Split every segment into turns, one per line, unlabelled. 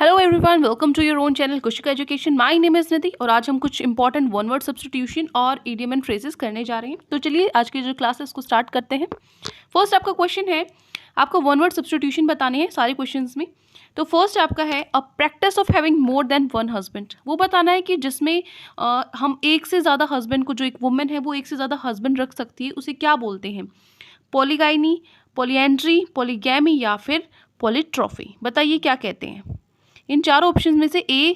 Hello everyone, welcome to your own channel Kushika education. My name is Nidhi और आज हम कुछ इंपॉर्टेंट वन वर्ड सब्स्टिट्यूशन और इडियम एंड फ्रेजेस करने जा रहे हैं। तो चलिए आज की जो क्लास है उसको स्टार्ट करते हैं। फर्स्ट आपका क्वेश्चन है, आपको वन वर्ड सब्स्टिट्यूशन बताने हैं सारे क्वेश्चंस में। तो फर्स्ट आपका है a practice of having more than one husband. वो बताना है कि जिसमें हम एक से ज़्यादा हस्बैंड को, जो एक वुमेन है वो एक से ज़्यादा हस्बैंड रख सकती है, उसे क्या बोलते हैं? पॉलीगाइनी, पॉलीएंड्री, पॉलीगैमी या फिर पॉलीट्रॉफी। बताइए क्या कहते हैं? इन चारों ऑप्शन में से ए,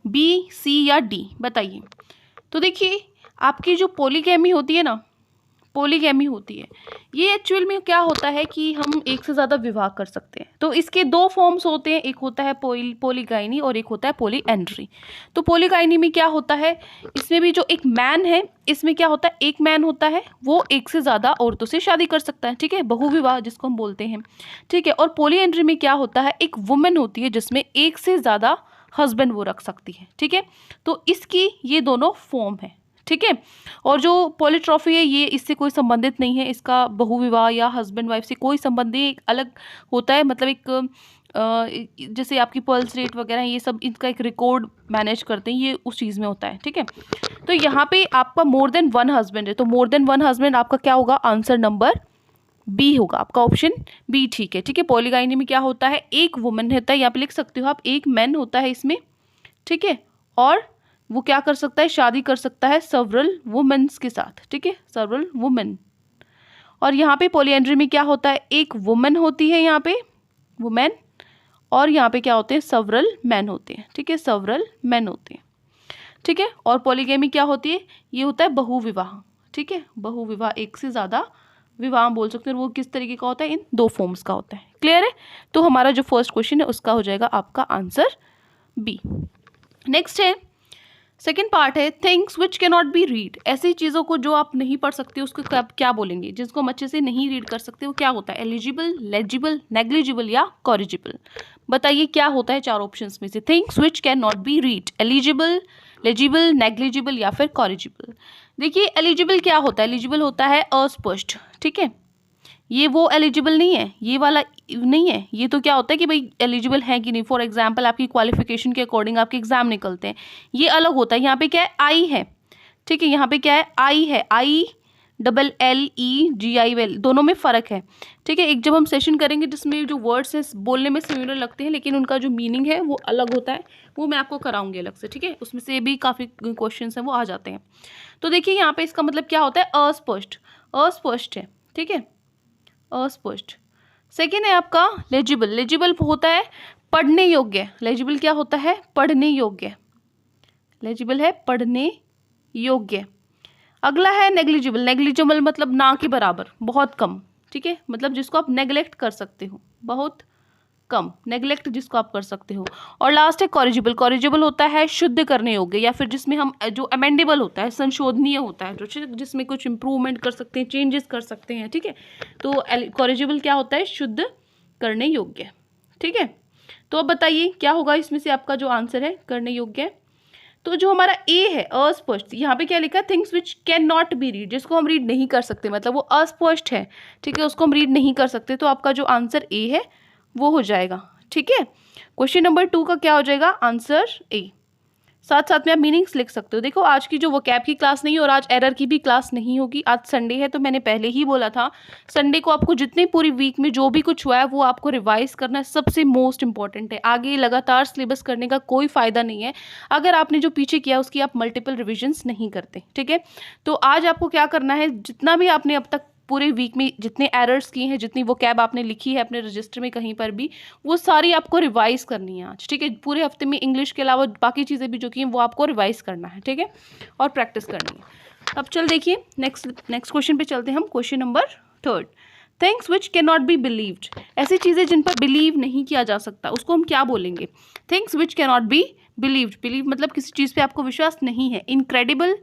बी, सी या डी बताइए। तो देखिए, आपकी जो पॉलीगैमी होती है ना, पॉलीगैमी होती है, ये एक्चुअल में क्या होता है कि हम एक से ज़्यादा विवाह कर सकते हैं। तो इसके दो फॉर्म्स होते हैं, एक होता है पॉलीगाइनी और एक होता है पॉलीएंड्री। तो पॉलीगाइनी में क्या होता है, इसमें भी जो एक मैन है, इसमें क्या होता है, एक मैन होता है, वो एक से ज़्यादा औरतों से शादी कर सकता है, ठीक है, बहुविवाह जिसको हम बोलते हैं, ठीक है। और पॉलीएंड्री में क्या होता है, एक वुमेन होती है जिसमें एक से ज़्यादा हस्बैंड वो रख सकती है, ठीक है। तो इसकी ये दोनों फॉर्म है, ठीक है। और जो पॉलीट्रॉफी है ये इससे कोई संबंधित नहीं है, इसका बहुविवाह या हस्बैंड वाइफ से कोई संबंध नहीं, एक अलग होता है, मतलब एक जैसे आपकी पल्स रेट वगैरह ये सब, इनका एक रिकॉर्ड मैनेज करते हैं, ये उस चीज़ में होता है, ठीक है। तो यहाँ पे आपका मोर देन वन हस्बैंड है, तो मोर देन वन हस्बैंड आपका क्या होगा, आंसर नंबर बी होगा, आपका ऑप्शन बी ठीक है, ठीक है। पॉलीगाइनी में क्या होता है, एक वुमेन होता है, यहाँ पे लिख सकते हो आप, एक मैन होता है इसमें, ठीक है। और वो क्या कर सकता है, शादी कर सकता है सेवरल वुमेन्स के साथ, ठीक है, सेवरल वुमेन। और यहाँ पे पॉलीएंड्री में क्या होता है, एक वुमेन होती है यहाँ पे, वुमेन, और यहाँ पे क्या होते हैं, सेवरल मैन होते हैं, ठीक है, सेवरल मैन होते हैं, ठीक है। और पॉलीगैमी क्या होती है, ये होता है बहुविवाह, ठीक है, बहुविवाह, एक से ज़्यादा विवाह बोल सकते हैं। वो किस तरीके का होता है, इन दो फॉर्म्स का होता है। क्लियर है? तो हमारा जो फर्स्ट क्वेश्चन है उसका हो जाएगा आपका आंसर बी। नेक्स्ट है, सेकेंड पार्ट है, things which can not B read. ऐसी चीज़ों को जो आप नहीं पढ़ सकते उसको क्या बोलेंगे, जिसको हम अच्छे से नहीं रीड कर सकते, वो क्या होता है? एलिजिबल, लेजिबल, नेग्लिजिबल या कॉरिजिबल। बताइए क्या होता है चार ऑप्शंस में से? Things which can not B read, eligible, legible, negligible या फिर कॉरिजिबल। देखिए, एलिजिबल क्या होता है? एलिजिबल होता है अस्पष्ट, ठीक है। ये वो एलिजिबल नहीं है, ये वाला नहीं है। ये तो क्या होता है कि भाई एलिजिबल है कि नहीं, फॉर एग्जांपल आपकी क्वालिफिकेशन के अकॉर्डिंग आपके एग्जाम निकलते हैं, ये अलग होता है। यहाँ पे क्या है, आई है, ठीक है, यहाँ पे क्या है, आई है, IEEGI, दोनों में फ़र्क है, ठीक है। एक जब हम सेशन करेंगे जिसमें जो वर्ड्स हैं बोलने में सिमिलर लगते हैं लेकिन उनका जो मीनिंग है वो अलग होता है, वो मैं आपको कराऊंगी अलग से, ठीक है। उसमें से भी काफ़ी क्वेश्चन हैं वो आ जाते हैं। तो देखिए यहाँ पे इसका मतलब क्या होता है, अस्पष्ट, अस्पष्ट है, ठीक है, अस्पष्ट। सेकेंड है आपका लेजिबल, लेजिबल होता है पढ़ने योग्य। लेजिबल क्या होता है, पढ़ने योग्य, लेजिबल है पढ़ने योग्य। अगला है नेग्लिजिबल, नेग्लिजिबल मतलब ना के बराबर, बहुत कम, ठीक है, मतलब जिसको आप नेग्लेक्ट कर सकते हो, बहुत कम, नेग्लेक्ट जिसको आप कर सकते हो। और लास्ट है कॉरिजिबल, कॉरिजिबल होता है शुद्ध करने योग्य या फिर जिसमें हम जो अमेंडेबल होता है, संशोधनीय होता है, जो जिसमें कुछ इंप्रूवमेंट कर सकते हैं, चेंजेस कर सकते हैं, ठीक है। तो कॉरिजिबल क्या होता है, शुद्ध करने योग्य, ठीक है। तो अब बताइए क्या होगा इसमें से आपका जो आंसर है करने योग्य। तो जो हमारा ए है अस्पष्ट, यहाँ पे क्या लिखा है, things which can not B read, जिसको हम रीड नहीं कर सकते, मतलब वो अस्पष्ट है, ठीक है, उसको हम रीड नहीं कर सकते। तो आपका जो आंसर ए है वो हो जाएगा, ठीक है। क्वेश्चन नंबर 2 का क्या हो जाएगा, आंसर ए। साथ साथ में आप मीनिंग्स लिख सकते हो। देखो, आज की जो वोकैब की क्लास नहीं है और आज एरर की भी क्लास नहीं होगी, आज संडे है, तो मैंने पहले ही बोला था संडे को आपको जितने पूरी वीक में जो भी कुछ हुआ है वो आपको रिवाइज करना है, सबसे मोस्ट इंपॉर्टेंट है। आगे लगातार सिलेबस करने का कोई फ़ायदा नहीं है अगर आपने जो पीछे किया उसकी आप मल्टीपल रिविजन्स नहीं करते, ठीक है। तो आज आपको क्या करना है, जितना भी आपने अब तक पूरे वीक में जितने एरर्स किए हैं, जितनी वो कैब आपने लिखी है अपने रजिस्टर में कहीं पर भी, वो सारी आपको रिवाइज करनी है आज, ठीक है। पूरे हफ्ते में इंग्लिश के अलावा बाकी चीज़ें भी जो की हैं वो आपको रिवाइज करना है, ठीक है, और प्रैक्टिस करनी है। अब चल देखिए नेक्स्ट क्वेश्चन पे चलते हैं हम। Question number 3, things which can not be believed. ऐसी चीज़ें जिन पर बिलीव नहीं किया जा सकता, उसको हम क्या बोलेंगे? Things which can not be believed, believe मतलब किसी चीज़ पे आपको विश्वास नहीं है। इनक्रेडिबल,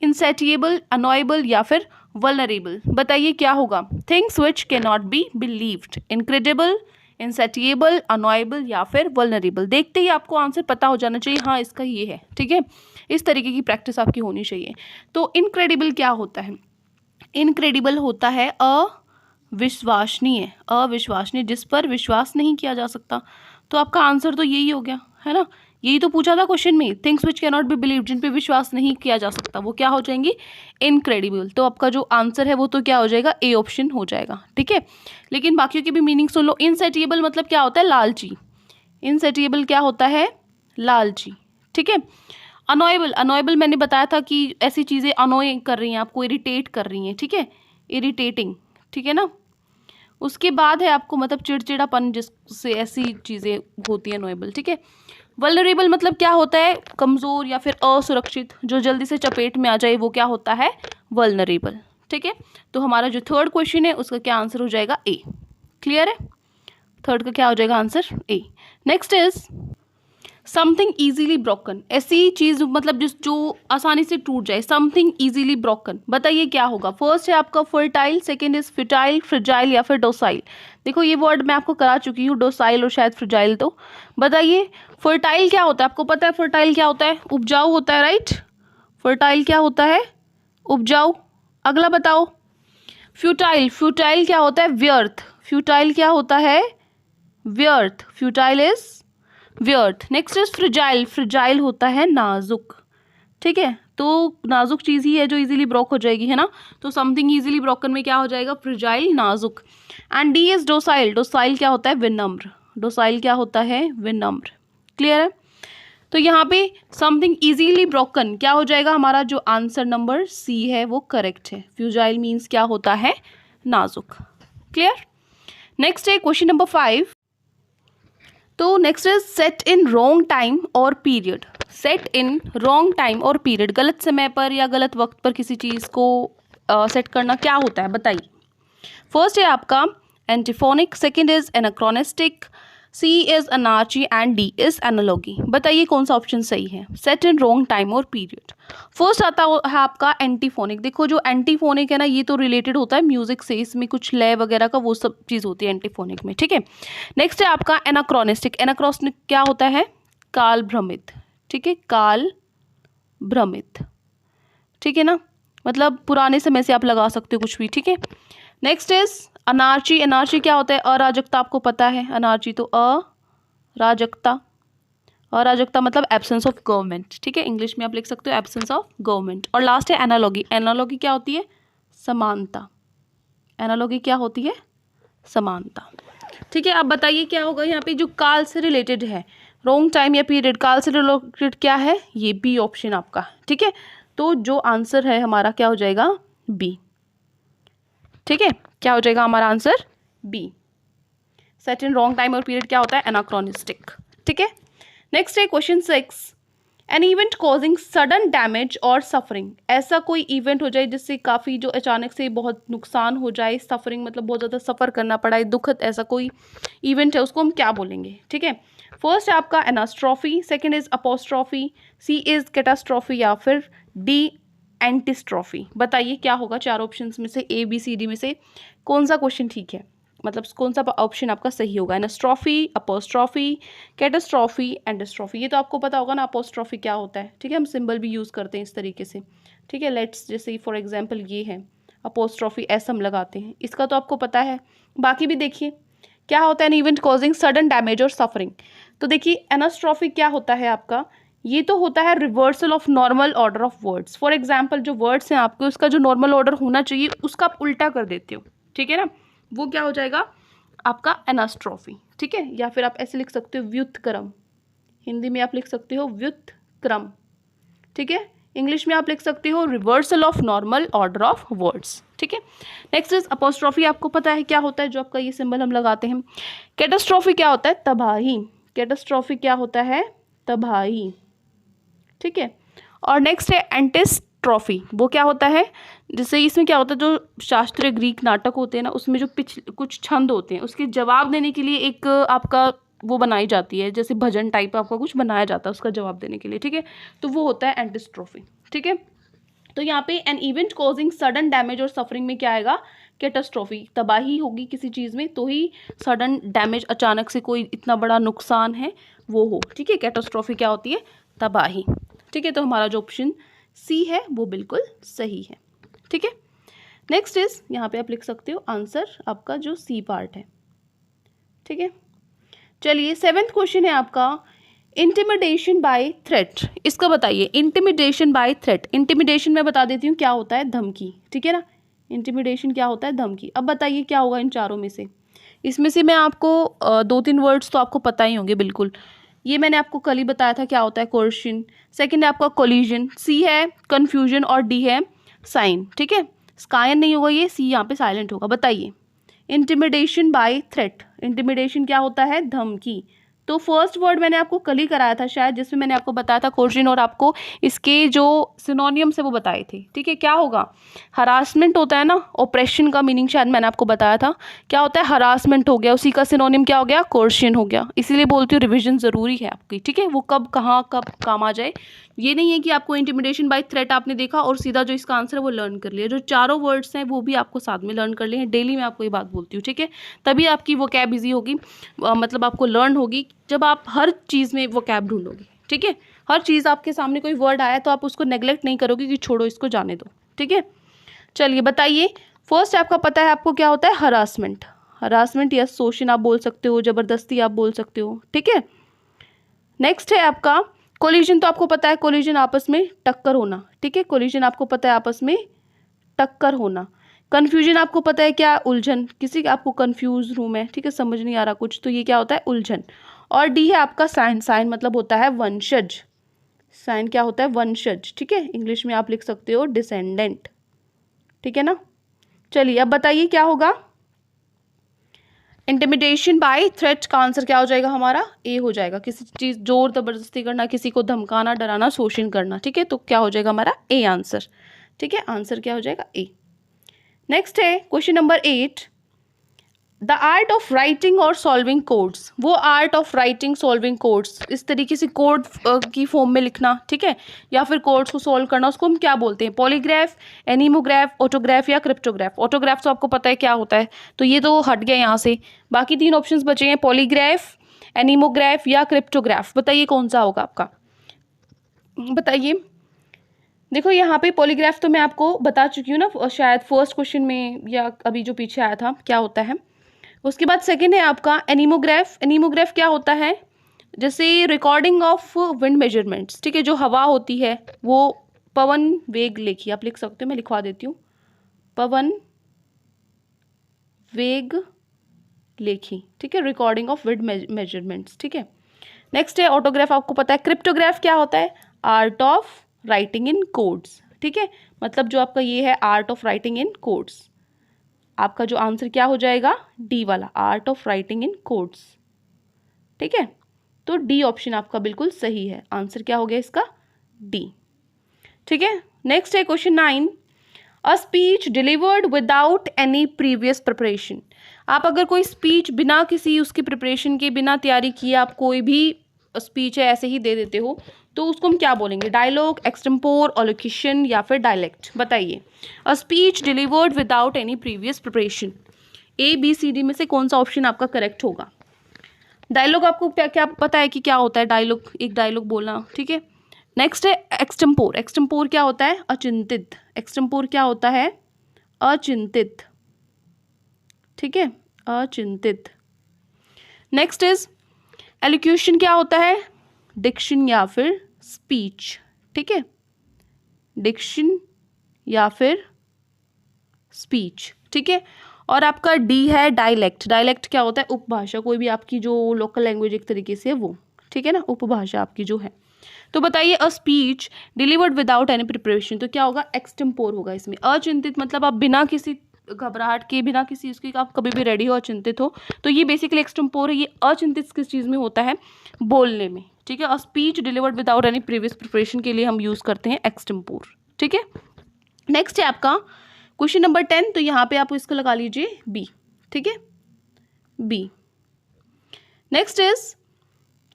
इनसेटिएबल, अनॉयबल या फिर वल्नरेबल। बताइए क्या होगा, things which can not be believed, incredible, insatiable, annoyable या फिर वल्नरेबल। देखते ही आपको आंसर पता हो जाना चाहिए, हाँ इसका ये है, ठीक है। इस तरीके की प्रैक्टिस आपकी होनी चाहिए। तो इनक्रेडिबल क्या होता है, इनक्रेडिबल होता है अविश्वसनीय, अविश्वसनीय, जिस पर विश्वास नहीं किया जा सकता। तो आपका आंसर तो यही हो गया, है ना। यही तो पूछा था क्वेश्चन में, things which can not be believe, जिन पे विश्वास नहीं किया जा सकता, वो क्या हो जाएंगी, इनक्रेडिबल। तो आपका जो आंसर है वो तो क्या हो जाएगा, ए ऑप्शन हो जाएगा, ठीक है। लेकिन बाकियों की भी मीनिंग सुन लो। इनसेटिएबल मतलब क्या होता है, लालची। इनसेटिएबल क्या होता है, लालची, ठीक है। अनोएबल, अनोएबल मैंने बताया था कि ऐसी चीज़ें अनोय कर रही हैं, आपको इरिटेट कर रही हैं, ठीक है, इरिटेटिंग, ठीक है ना। उसके बाद है आपको मतलब चिड़चिड़ापन, जिससे ऐसी चीज़ें होती हैं अनोएबल, ठीक है। वल्नरेबल मतलब क्या होता है, कमज़ोर या फिर असुरक्षित, जो जल्दी से चपेट में आ जाए, वो क्या होता है, वल्नरेबल, ठीक है। तो हमारा जो थर्ड क्वेश्चन है उसका क्या आंसर हो जाएगा, ए। क्लियर है, थर्ड का क्या हो जाएगा answer, A. Next is something easily broken, ऐसी चीज़ मतलब जो आसानी से टूट जाए, समथिंग ईजीली ब्रोकन, बताइए क्या होगा। फर्स्ट है आपका fertile, second is futile, fragile या फिर डोसाइल। देखो ये वर्ड मैं आपको करा चुकी हूँ, डोसाइल और शायद फ्रिजाइल। तो बताइए फर्टाइल क्या होता है, आपको पता है फर्टाइल क्या होता है, उपजाऊ होता है, राइट। फर्टाइल क्या होता है, उपजाऊ। अगला बताओ फ्यूटाइल, फ्यूटाइल क्या होता है, व्यर्थ। फ्यूटाइल क्या होता है, व्यर्थ, फ्यूटाइल इज व्यर्थ। नेक्स्ट इज फ्रिजाइल, फ्रिजाइल होता है नाजुक, ठीक है। तो नाजुक चीज़ ही है जो इजीली ब्रोक हो जाएगी, है ना। तो समथिंग इजीली ब्रोकन में क्या हो जाएगा, फ्रिजाइल, नाजुक। And D is docile, docile क्या होता है, विनम्र। डोसाइल क्या होता है, विनम्र। क्लियर है। तो यहाँ पे समथिंग इजीली ब्रोकन क्या हो जाएगा, हमारा जो आंसर नंबर सी है वो करेक्ट है। फ्यूजाइल मीन्स क्या होता है, नाजुक। क्लियर। नेक्स्ट है क्वेश्चन नंबर 5। तो next is set in wrong time और period. Set in wrong time और पीरियड, गलत समय पर या गलत वक्त पर किसी चीज़ को सेट करना क्या होता है, बताइए। फर्स्ट है आपका antiphonic, second is anachronistic, C is anarchy and D is analogy. बताइए कौन सा ऑप्शन सही है, सेट इन रॉन्ग टाइम और पीरियड। फर्स्ट आता है आपका एंटीफोनिक। देखो जो एंटीफोनिक है ना, ये तो रिलेटेड होता है म्यूजिक से, इसमें कुछ लय वगैरह का वो सब चीज़ होती है एंटीफोनिक में, ठीक है। नेक्स्ट है आपका एनाक्रोनिस्टिक। एनाक्रोनिस्टिक क्या होता है, काल भ्रमित, ठीक है, काल भ्रमित, ठीक है ना, मतलब पुराने समय से आप लगा सकते हो कुछ भी, ठीक है। Next is अनार्ची। अनार्ची क्या होता है, अराजकता, आपको पता है अनार्ची तो अराजकता। अराजकता मतलब एब्सेंस ऑफ गवर्नमेंट, ठीक है, इंग्लिश में आप लिख सकते हो एब्सेंस ऑफ गवर्नमेंट। और लास्ट है एनालॉगी। एनालॉगी क्या होती है, समानता। एनालॉगी क्या होती है, समानता, ठीक है। अब बताइए क्या होगा यहाँ पे, जो काल से रिलेटेड है, रॉन्ग टाइम या पीरियड, काल से रिलेटेड क्या है, ये बी ऑप्शन आपका, ठीक है। तो जो आंसर है हमारा क्या हो जाएगा, बी, ठीक है। क्या हो जाएगा हमारा answer, B. Set in wrong time और पीरियड क्या होता है, एनाक्रोनिस्टिक, ठीक है। नेक्स्ट है question 6। An event causing sudden damage और सफरिंग, ऐसा कोई इवेंट हो जाए जिससे काफ़ी जो अचानक से बहुत नुकसान हो जाए, सफरिंग मतलब बहुत ज़्यादा सफ़र करना पड़ा है, दुखद ऐसा कोई इवेंट है, उसको हम क्या बोलेंगे, ठीक है। फर्स्ट है आपका anastrophe, second is apostrophe, C is catastrophe या फिर डी एंटिस्ट्रॉफी। बताइए क्या होगा चार ऑप्शंस में से, ए बी सी डी में से कौन सा क्वेश्चन ठीक है, मतलब कौन सा ऑप्शन आपका सही होगा। एनास्ट्रॉफी, अपोस्ट्रॉफी, कैटास्ट्रॉफी, एंटिस्ट्रॉफी। ये तो आपको पता होगा ना अपोस्ट्रॉफी क्या होता है, ठीक है, हम सिंबल भी यूज़ करते हैं इस तरीके से, ठीक है। लेट्स जैसे फॉर एग्जांपल ये है अपोस्ट्रॉफी, ऐसा हम लगाते हैं, इसका तो आपको पता है। बाकी भी देखिए क्या होता है, N event causing sudden damage और सफरिंग। तो देखिए एनास्ट्रॉफी क्या होता है आपका, ये तो होता है reversal of normal order of words. For example जो वर्ड्स हैं आपके, उसका जो नॉर्मल ऑर्डर होना चाहिए उसका आप उल्टा कर देते हो, ठीक है ना, वो क्या हो जाएगा आपका एनास्ट्रॉफी, ठीक है। या फिर आप ऐसे लिख सकते हो व्युत्क्रम, हिंदी में आप लिख सकते हो व्युत्क्रम, ठीक है। इंग्लिश में आप लिख सकते हो reversal of normal order of words, ठीक है। नेक्स्ट इज अपोस्ट्रॉफी, आपको पता है क्या होता है, जो आपका ये सिंबल हम लगाते हैं। कैटास्ट्रॉफी क्या होता है, तबाही। कैटास्ट्रॉफी क्या होता है, तबाही, ठीक है। और नेक्स्ट है एंटिस्ट्रॉफी, वो क्या होता है, जैसे इसमें क्या होता है, जो शास्त्रीय ग्रीक नाटक होते हैं ना, उसमें जो कुछ छंद होते हैं, उसके जवाब देने के लिए एक आपका वो बनाई जाती है, जैसे भजन टाइप आपका कुछ बनाया जाता है उसका जवाब देने के लिए, ठीक है। तो वो होता है एंटिस्ट्रॉफी, ठीक है। तो यहाँ पे N event causing sudden damage और सफरिंग में क्या आएगा, कैटास्ट्रॉफी, तबाही होगी किसी चीज़ में तो ही सडन डैमेज, अचानक से कोई इतना बड़ा नुकसान है वो हो, ठीक है। कैटास्ट्रॉफी क्या होती है, तबाही, ठीक है। तो हमारा जो ऑप्शन सी है वो बिल्कुल सही है, ठीक है। नेक्स्ट इज यहाँ पे आप लिख सकते हो आंसर आपका जो सी पार्ट है, ठीक है। चलिए 7th क्वेश्चन है आपका, इंटिमिडेशन बाय थ्रेट। इसका बताइए, इंटिमिडेशन बाय थ्रेट। इंटिमिडेशन मैं बता देती हूँ क्या होता है, धमकी, ठीक है ना। इंटिमिडेशन क्या होता है, धमकी। अब बताइए क्या होगा इन चारों में से। इसमें से मैं आपको 2-3 वर्ड्स तो आपको पता ही होंगे बिल्कुल। ये मैंने आपको कल ही बताया था क्या होता है, कोर्शन। सेकंड है आपका कोलिजन, सी है कन्फ्यूजन और डी है साइन, ठीक है। स्कायन नहीं होगा ये, सी यहाँ पे साइलेंट होगा। बताइए इंटिमिडेशन बाय थ्रेट। इंटिमिडेशन क्या होता है, धमकी। तो फर्स्ट वर्ड मैंने आपको कल ही कराया था शायद, जिसमें मैंने आपको बताया था कोर्शन और आपको इसके जो सिनोनियम्स है वो बताए थे, ठीक है। क्या होगा, हरासमेंट होता है ना, ऑपरेशन का मीनिंग शायद मैंने आपको बताया था। क्या होता है, हरासमेंट हो गया, उसी का सिनोनियम क्या हो गया, कोर्शन हो गया। इसीलिए बोलती हूँ रिविजन ज़रूरी है आपकी, ठीक है। वो कब कहाँ कब काम आ जाए, ये नहीं है कि आपको इंटिमिडेशन बाय थ्रेट आपने देखा और सीधा जो इसका आंसर है वो लर्न कर लिया। जो चारों वर्ड्स हैं वो भी आपको साथ में लर्न कर लिए हैं। डेली मैं आपको ये बात बोलती हूँ, ठीक है। तभी आपकी वो कैब ईजी होगी, मतलब आपको लर्न होगी जब आप हर चीज़ में वो कैब ढूंढोगे, ठीक है। हर चीज़ आपके सामने कोई वर्ड आया तो आप उसको नेग्लेक्ट नहीं करोगे कि छोड़ो इसको जाने दो, ठीक है। चलिए बताइए, फर्स्ट आपका पता है आपको क्या होता है, हरासमेंट। हरासमेंट या शोषण आप बोल सकते हो, ज़बरदस्ती आप बोल सकते हो, ठीक है। नेक्स्ट है आपका कोलिजन। तो आपको पता है कोलिजन आपस में टक्कर होना, ठीक है। कोलिजन आपको पता है आपस में टक्कर होना। कन्फ्यूजन आपको पता है क्या, उलझन, किसी आपको कन्फ्यूज रूम है, ठीक है, समझ नहीं आ रहा कुछ, तो ये क्या होता है, उलझन। और डी है आपका साइन। साइन मतलब होता है वंशज। साइन क्या होता है, वंशज, ठीक है। इंग्लिश में आप लिख सकते हो डिसेंडेंट, ठीक है ना। चलिए अब बताइए क्या होगा, इंटिमिडेशन बाय थ्रेट का आंसर क्या हो जाएगा हमारा, ए हो जाएगा। किसी चीज़ जोर जबरदस्ती करना, किसी को धमकाना, डराना, शोषण करना, ठीक है। तो क्या हो जाएगा हमारा ए आंसर, ठीक है। आंसर क्या हो जाएगा, ए। नेक्स्ट है question number 8, the art of writing और सॉल्विंग कोड्स। वो art of writing solving codes, इस तरीके से कोड की फॉर्म में लिखना, ठीक है, या फिर कोड्स को सॉल्व करना, उसको हम क्या बोलते हैं, पॉलीग्राफ, एनीमोग्राफ, ऑटोग्राफ या क्रिप्टोग्राफ। ऑटोग्राफ तो आपको पता है क्या होता है, तो ये तो हट गया यहाँ से। बाकी 3 ऑप्शंस बचे हैं, पॉलीग्राफ, एनीमोग्राफ या क्रिप्टोग्राफ। बताइए कौन सा होगा आपका, बताइए। देखो यहाँ पे पॉलीग्राफ तो मैं आपको बता चुकी हूँ ना, शायद फर्स्ट क्वेश्चन में या अभी जो पीछे आया था क्या होता है। उसके बाद सेकंड है आपका एनीमोग्राफ। एनीमोग्राफ क्या होता है, जैसे रिकॉर्डिंग ऑफ विंड मेजरमेंट्स, ठीक है। जो हवा होती है वो पवन वेग लेखी, आप लिख सकते हो, मैं लिखवा देती हूँ, पवन वेग लेखी, ठीक है, रिकॉर्डिंग ऑफ विंड मेजरमेंट्स, ठीक है। नेक्स्ट है ऑटोग्राफ, आपको पता है। क्रिप्टोग्राफ क्या होता है, art of writing in codes, ठीक है। मतलब जो आपका ये है art of writing in codes, आपका जो आंसर क्या हो जाएगा, डी वाला, art of writing in codes, ठीक है। तो डी ऑप्शन आपका बिल्कुल सही है, आंसर क्या हो गया इसका, डी, ठीक है। नेक्स्ट है क्वेश्चन 9, अ speech delivered without any previous preparation. आप अगर कोई स्पीच बिना किसी उसकी प्रिपरेशन के, बिना तैयारी किए आप कोई भी स्पीच है ऐसे ही दे देते हो, तो उसको हम क्या बोलेंगे, डायलॉग, एक्सटेम्पोर, ओलोक्यूशन या फिर डायलेक्ट। बताइए, a speech delivered without any previous preparation, A B C D में से कौन सा ऑप्शन आपका करेक्ट होगा। डायलॉग आपको क्या क्या पता है कि क्या होता है, डायलॉग, एक डायलॉग बोलना, ठीक है। नेक्स्ट है एक्सटेम्पोर। एक्सटेम्पोर क्या होता है, अचिंतित। एक्सटेम्पोर क्या होता है, अचिंतित, ठीक है, अचिंतित। नेक्स्ट इज एलोक्यूशन, क्या होता है, डिक्शन या फिर स्पीच, ठीक है, डिक्शन या फिर स्पीच, ठीक है। और आपका डी है डायलेक्ट। डायलेक्ट क्या होता है, उपभाषा, कोई भी आपकी जो लोकल लैंग्वेज एक तरीके से वो, ठीक है ना, उपभाषा आपकी जो है। तो बताइए, a speech delivered without any preparation, तो क्या होगा, एक्सटेम्पोर होगा इसमें। अचिंतित मतलब आप बिना किसी घबराहट के, बिना किसी उसकी, आप कभी भी रेडी हो, अचिंतित हो, तो ये बेसिकली एक्सटेम्पोर है। ये अचिंतित किस चीज़ में होता है, बोलने में, ठीक है। अ speech delivered without any previous preparation के लिए हम यूज़ करते हैं एक्सटेम्पोर, ठीक है। नेक्स्ट है आपका क्वेश्चन नंबर 10, तो यहाँ पे आप इसको लगा लीजिए बी, ठीक है, B. Next is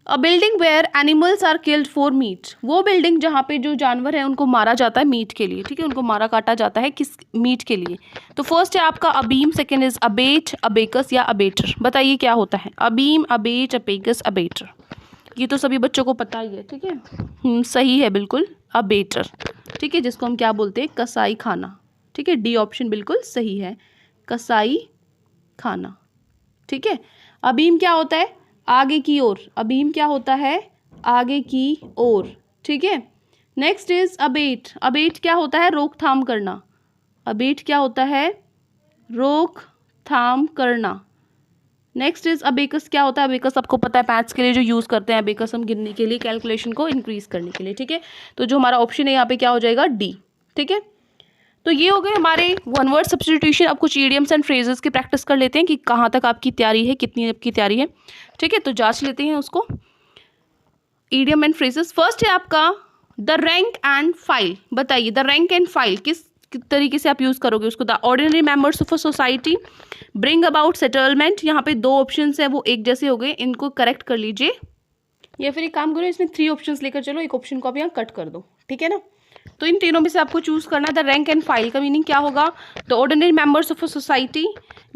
a building where animals are killed for meat. वो बिल्डिंग जहाँ पे जो जानवर है उनको मारा जाता है मीट के लिए, ठीक है, उनको मारा काटा जाता है किस, मीट के लिए। तो फर्स्ट है आपका अबीम, सेकेंड इज अबेट, अबेकस या अबेटर। बताइए क्या होता है, अबीम, अबेट, अबेकस, अबेटर। ये तो सभी बच्चों को पता ही है, ठीक है, सही है बिल्कुल, अबेटर, ठीक है, जिसको हम क्या बोलते हैं, कसाई खाना, ठीक है। डी ऑप्शन बिल्कुल सही है, कसाई खाना, ठीक है। अबीम क्या होता है, आगे की ओर, अबीम क्या होता है, आगे की ओर, ठीक है। नेक्स्ट इज अबेट, अबेट क्या होता है, रोकथाम करना, अबेट क्या होता है, रोकथाम करना। नेक्स्ट इज अबेकस, क्या होता है, अबेकस आपको पता है मैथ्स के लिए जो यूज़ करते हैं, अबेकस हम गिनने के लिए, कैलकुलेशन को इंक्रीज करने के लिए, ठीक है। तो जो हमारा ऑप्शन है यहाँ पे क्या हो जाएगा, डी, ठीक है। तो ये हो गए हमारे वन वर्ड सब्स्टिट्यूशन। अब कुछ इडियम्स एंड फ्रेजेस की प्रैक्टिस कर लेते हैं कि कहाँ तक आपकी तैयारी है, कितनी आपकी तैयारी है, ठीक है। तो जांच लेते हैं उसको, इडियम एंड फ्रेजेस। फर्स्ट है आपका द रैंक एंड फाइल। बताइए द रैंक एंड फाइल किस तरीके से आप यूज़ करोगे उसको। The ordinary members of a society bring about settlement. यहाँ पे दो ऑप्शंस है वो एक जैसे हो गए, इनको करेक्ट कर लीजिए, या फिर एक काम करो इसमें 3 ऑप्शंस लेकर चलो, एक ऑप्शन को आप यहाँ कट कर दो, ठीक है ना। तो इन तीनों में से आपको चूज करना। द रैंक एंड फाइल का मीनिंग क्या होगा, the ordinary members of a society,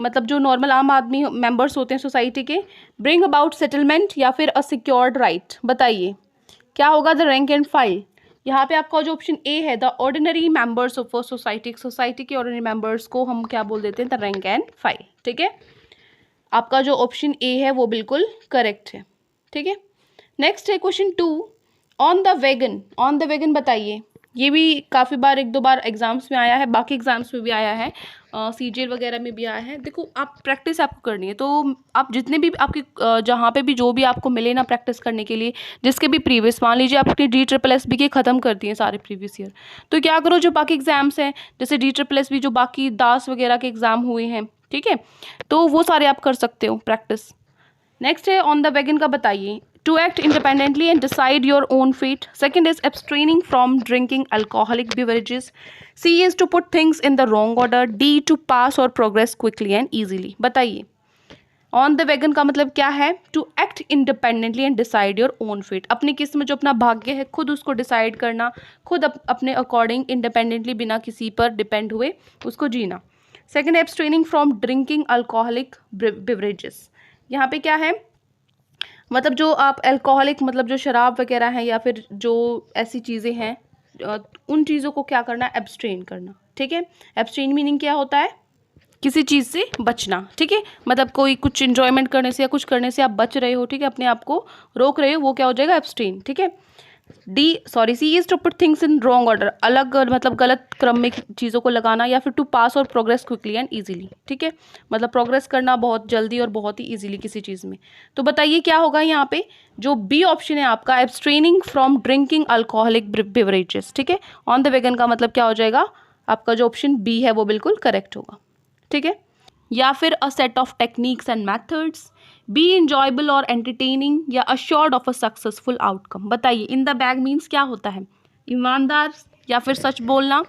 मतलब जो नॉर्मल आम आदमी मेंबर्स होते हैं सोसाइटी के, ब्रिंग अबाउट सेटलमेंट या फिर अ सिक्योर्ड राइट। बताइए क्या होगा द रैंक एंड फाइल। यहाँ पे आपका जो ऑप्शन ए है the ordinary members of a society, society के ऑर्डिनरी मेंबर्स को हम क्या बोल देते हैं, द रैंक एंड फाइल, ठीक है। आपका जो ऑप्शन ए है वो बिल्कुल करेक्ट है, ठीक है। नेक्स्ट है question 2, on the wagon. On the wagon बताइए, ये भी काफ़ी बार एक दो बार एग्जाम्स में आया है, बाकी एग्जाम्स में भी आया है, सीजीएल वगैरह में भी आया है। देखो आप प्रैक्टिस आपको करनी है, तो आप जितने भी आपकी जहाँ पे भी जो भी आपको मिले ना प्रैक्टिस करने के लिए, जिसके भी प्रीवियस, मान लीजिए आपने DSSS के ख़त्म कर दिए सारे प्रीवियस ईयर, तो क्या करो जो बाकी एग्जाम्स हैं जैसे DSSS जो बाकी दास वगैरह के एग्ज़ाम हुए हैं, ठीक है, तो वो सारे आप कर सकते हो प्रैक्टिस। नेक्स्ट है ऑन द वैगन का बताइए, to act independently and decide your own fate. Second is abstaining from drinking alcoholic beverages. C is to put things in the wrong order. D to pass or progress quickly and easily. बताइए on the wagon का मतलब क्या है, to act independently and decide your own fate. अपनी किस्म जो अपना भाग्य है खुद उसको डिसाइड करना, खुद अपने अकॉर्डिंग इंडिपेंडेंटली बिना किसी पर डिपेंड हुए उसको जीना। सेकेंड है एब्स्ट्रेनिंग फ्रॉम ड्रिंकिंग अल्कोहलिक बेवरेजेस। यहाँ पे क्या है, मतलब जो आप अल्कोहलिक मतलब जो शराब वगैरह है या फिर जो ऐसी चीज़ें हैं उन चीज़ों को क्या करना, एब्स्ट्रेन करना, ठीक है। एब्स्ट्रेन मीनिंग क्या होता है, किसी चीज़ से बचना, ठीक है। मतलब कोई कुछ इन्जॉयमेंट करने से या कुछ करने से आप बच रहे हो, ठीक है, अपने आप को रोक रहे हो, वो क्या हो जाएगा, एब्स्ट्रेन, ठीक है। C is to put things in wrong order, अलग मतलब गलत क्रम में चीज़ों को लगाना, या फिर टू पास और प्रोग्रेस क्विकली एंड इजीली, ठीक है, मतलब प्रोग्रेस करना बहुत जल्दी और बहुत ही इजीली किसी चीज़ में। तो बताइए क्या होगा यहाँ पे, जो बी ऑप्शन है आपका एब्स्ट्रेनिंग फ्रॉम ड्रिंकिंग अल्कोहलिक बेवरेजेस, ठीक है। ऑन द वेगन का मतलब क्या हो जाएगा, आपका जो ऑप्शन बी है वो बिल्कुल करेक्ट होगा, ठीक है। या फिर a set of techniques and methods, B enjoyable और एंटरटेनिंग, या assured of a successful outcome. बताइए इन द बैग मीन्स क्या होता है, ईमानदार या फिर सच बोलना,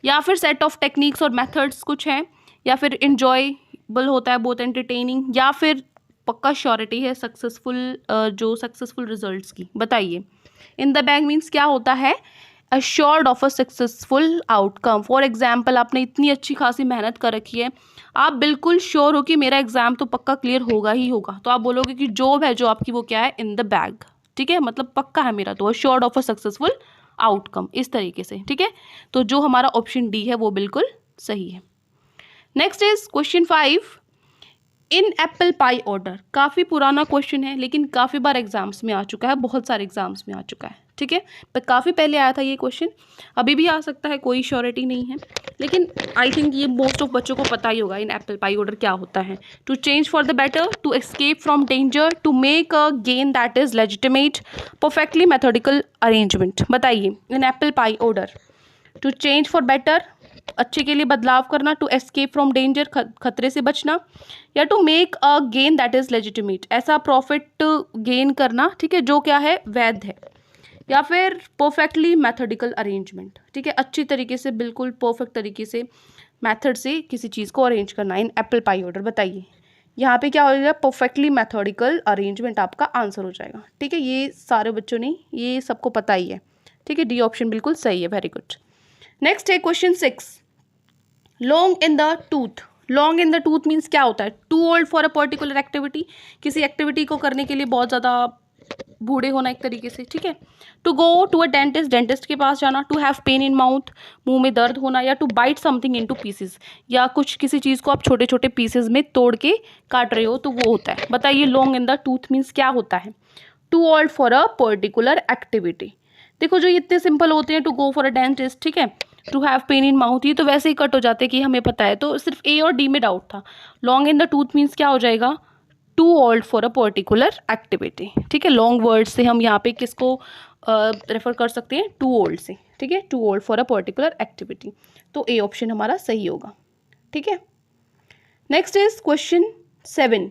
या फिर सेट ऑफ टेक्निक्स और मेथड्स कुछ हैं, या फिर इंजॉयबल होता है बहुत एंटरटेनिंग, या फिर पक्का श्योरिटी है सक्सेसफुल जो सक्सेसफुल रिजल्ट्स की। बताइए इन द बैग मीन्स क्या होता है, assured of a successful outcome. For example आपने इतनी अच्छी खासी मेहनत कर रखी है, आप बिल्कुल श्योर हो कि मेरा एग्जाम तो पक्का क्लियर होगा ही होगा, तो आप बोलोगे कि जॉब है जो आपकी वो क्या है, इन द बैग, ठीक है, मतलब पक्का है मेरा, तो assured of a successful outcome, इस तरीके से, ठीक है। तो जो हमारा ऑप्शन डी है वो बिल्कुल सही है। Next is question 5, in apple pie order. काफ़ी पुराना क्वेश्चन है लेकिन काफ़ी बार एग्जाम्स में आ चुका है, बहुत सारे एग्जाम्स में आ चुका है, ठीक है, पर काफ़ी पहले आया था ये क्वेश्चन, अभी भी आ सकता है, कोई श्योरिटी नहीं है, लेकिन आई थिंक ये मोस्ट ऑफ बच्चों को पता ही होगा इन एप्पल पाई ऑर्डर क्या होता है। To change for the better, to escape from danger, to make a gain that is legitimate, perfectly methodical arrangement. बताइए in apple pie order, to change for better अच्छे के लिए बदलाव करना, टू एस्केप फ्रॉम डेंजर खतरे से बचना, या to make a gain that is legitimate ऐसा प्रॉफिट गेन करना, ठीक है, जो क्या है वैध है, या फिर परफेक्टली मैथोडिकल अरेंजमेंट, ठीक है, अच्छी तरीके से बिल्कुल परफेक्ट तरीके से मेथड से किसी चीज़ को अरेंज करना इन एप्पल पाई ऑर्डर। बताइए यहाँ पे क्या हो जाएगा, परफेक्टली मैथोडिकल अरेंजमेंट आपका आंसर हो जाएगा, ठीक है। ये सारे बच्चों ने ये सबको पता ही है, ठीक है, डी ऑप्शन बिल्कुल सही है, वेरी गुड। नेक्स्ट है question 6, long in the tooth. Long in the tooth means क्या होता है, too old for a particular activity, किसी एक्टिविटी को करने के लिए बहुत ज़्यादा बूढ़े होना एक तरीके से, ठीक है। To go to a dentist, dentist के पास जाना। To have pain in mouth, मुंह में दर्द होना। या to bite something into pieces, या कुछ किसी चीज़ को आप छोटे छोटे पीसेस में तोड़ के काट रहे हो तो वो होता है। बताइए long in the tooth means क्या होता है? Too old for a particular activity. देखो जो इतने सिंपल होते हैं, to go for a dentist, ठीक है, to have pain in mouth, ये तो वैसे ही कट हो जाते हैं कि हमें पता है, तो सिर्फ ए और डी में डाउट था। Long in the tooth means क्या हो जाएगा? Too old for a particular activity, ठीक है। लॉन्ग वर्ड से हम यहाँ पे किसको रेफर कर सकते हैं? टू ओल्ड से, ठीक है, too old for a particular activity. तो ए ऑप्शन हमारा सही होगा, ठीक है। Next is question 7।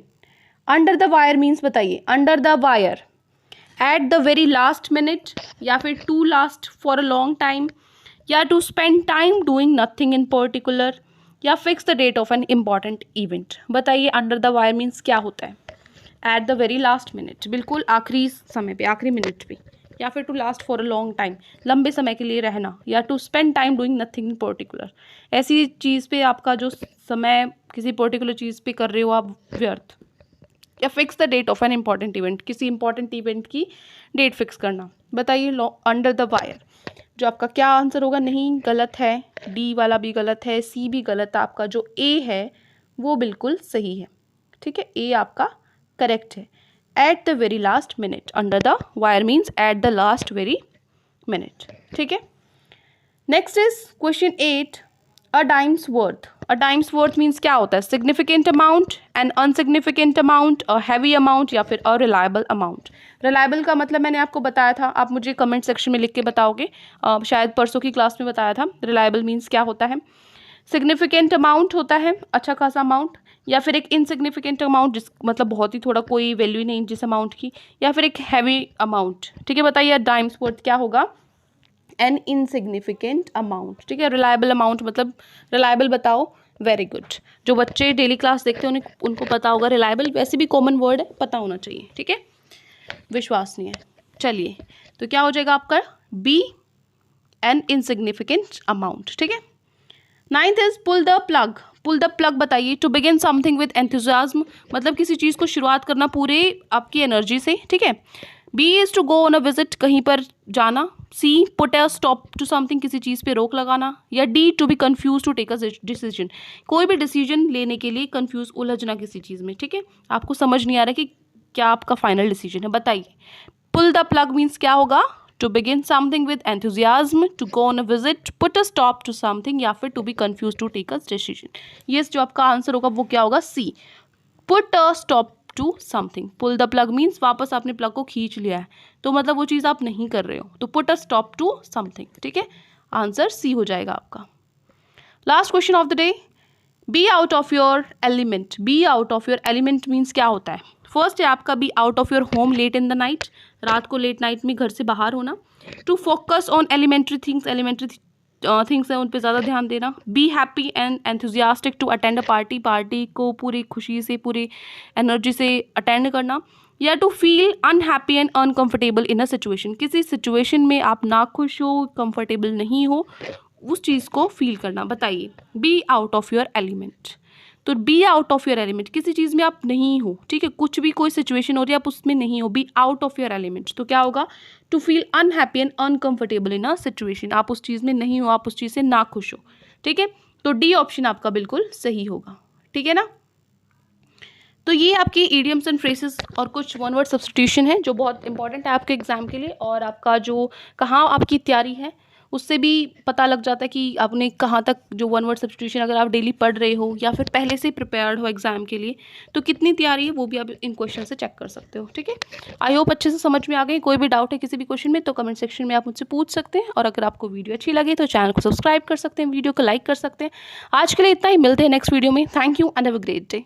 Under the wire means बताइए, under the wire, at the very last minute, या फिर to last for a long time, या to spend time doing nothing in particular, या fix the date of an important event. बताइए under the wire means क्या होता है? At the very last minute, बिल्कुल आखिरी समय पे, आखिरी मिनट पे, या फिर to last for a long time, लंबे समय के लिए रहना, या to spend time doing nothing in particular, ऐसी चीज़ पे आपका जो समय किसी पर्टिकुलर चीज़ पे कर रहे हो आप व्यर्थ, या fix the date of an important event, किसी इंपॉर्टेंट इवेंट की डेट फिक्स करना। बताइए अंडर द वायर, जो आपका क्या आंसर होगा? नहीं, गलत है, डी वाला भी गलत है, सी भी गलत है, आपका जो ए है वो बिल्कुल सही है, ठीक है, ए आपका करेक्ट है। At the very last minute, under the wire means at the last very minute, ठीक है। Next is question 8। A times worth, a times worth means क्या होता है? Significant amount, an insignificant amount, a heavy amount, या फिर a reliable amount. Reliable का मतलब मैंने आपको बताया था, आप मुझे कमेंट सेक्शन में लिख के बताओगे, शायद परसों की क्लास में बताया था। रिलायबल मीन्स क्या होता है? सिग्निफिकेंट अमाउंट होता है अच्छा खासा अमाउंट, या फिर एक इनसिग्निफिकेंट अमाउंट जिस मतलब बहुत ही थोड़ा, कोई वैल्यू नहीं जिस अमाउंट की, या फिर एक हैवी अमाउंट, ठीक है। बताइए टाइम्स वर्थ क्या होगा? एन इनसिग्निफिकेंट अमाउंट, ठीक है। रिलायबल अमाउंट मतलब रिलायबल बताओ, वेरी गुड। जो बच्चे डेली क्लास देखते हैं उनको पता होगा। रिलायबल वैसे भी कॉमन वर्ड है, पता होना चाहिए, ठीक है, विश्वसनीय। चलिए तो क्या हो जाएगा आपका? बी, एन इनसिग्निफिकेंट अमाउंट, ठीक है। 9th is pull the plug, pull the plug बताइए, to begin something with enthusiasm, मतलब किसी चीज़ को शुरुआत करना पूरे आपकी एनर्जी से, ठीक है। B is to go on a visit, कहीं पर जाना। C put a stop to something, किसी चीज़ पे रोक लगाना। या D to be confuse to take a decision, कोई भी डिसीजन लेने के लिए कन्फ्यूज, उलझना किसी चीज़ में, ठीक है, आपको समझ नहीं आ रहा कि क्या आपका फाइनल डिसीजन है। बताइए पुल द प्लग मीन्स क्या होगा? To begin something with enthusiasm, to go on a visit, put a stop to something, या फिर to be confuse to take a decision. ये जो आपका आंसर होगा वो क्या होगा? C, put a stop to something. Pull the plug means वापस आपने प्लग को खींच लिया है, तो मतलब वो चीज़ आप नहीं कर रहे हो, तो put a stop to something, ठीक है, आंसर सी हो जाएगा आपका। Last question of the day, be out of your element. Be out of your element means क्या होता है? फर्स्ट है आपका be out of your home late in the night, रात को लेट नाइट में घर से बाहर होना। To focus on elementary things, elementary things है उन पे ज़्यादा ध्यान देना। Be happy and enthusiastic, to attend a party, party को पूरी खुशी से पूरी एनर्जी से अटेंड करना। या to feel unhappy and uncomfortable in a situation, किसी सिचुएशन में आप ना खुश हो, कंफर्टेबल नहीं हो, उस चीज़ को फील करना। बताइए be out of your element, to be out of your element, किसी चीज़ में आप नहीं हो, ठीक है, कुछ भी कोई सिचुएशन हो रही है आप उसमें नहीं हो, be out of your element, तो क्या होगा? To feel unhappy and uncomfortable in a situation, आप उस चीज़ में नहीं हो, आप उस चीज़ से ना खुश हो, ठीक है, तो डी ऑप्शन आपका बिल्कुल सही होगा, ठीक है ना। तो ये आपकी इडियम्स एंड फ्रेसेस और कुछ वन वर्ड सब्स्टिट्यूशन है जो बहुत इंपॉर्टेंट है आपके एग्जाम के लिए, और आपका जो कहाँ आपकी तैयारी है उससे भी पता लग जाता है कि आपने कहाँ तक जो वन वर्ड सब्स्टिट्यूशन अगर आप डेली पढ़ रहे हो या फिर पहले से प्रिपेयर्ड हो एग्जाम के लिए, तो कितनी तैयारी है वो भी आप इन क्वेश्चन से चेक कर सकते हो, ठीक है। आई होप अच्छे से समझ में आ गई। कोई भी डाउट है किसी भी क्वेश्चन में तो कमेंट सेक्शन में आप मुझसे पूछ सकते हैं, और अगर आपको वीडियो अच्छी लगे तो चैनल को सब्सक्राइब कर सकते हैं, वीडियो को लाइक कर सकते हैं। आज के लिए इतना ही, मिलते हैं नेक्स्ट वीडियो में। Thank you and have a great day.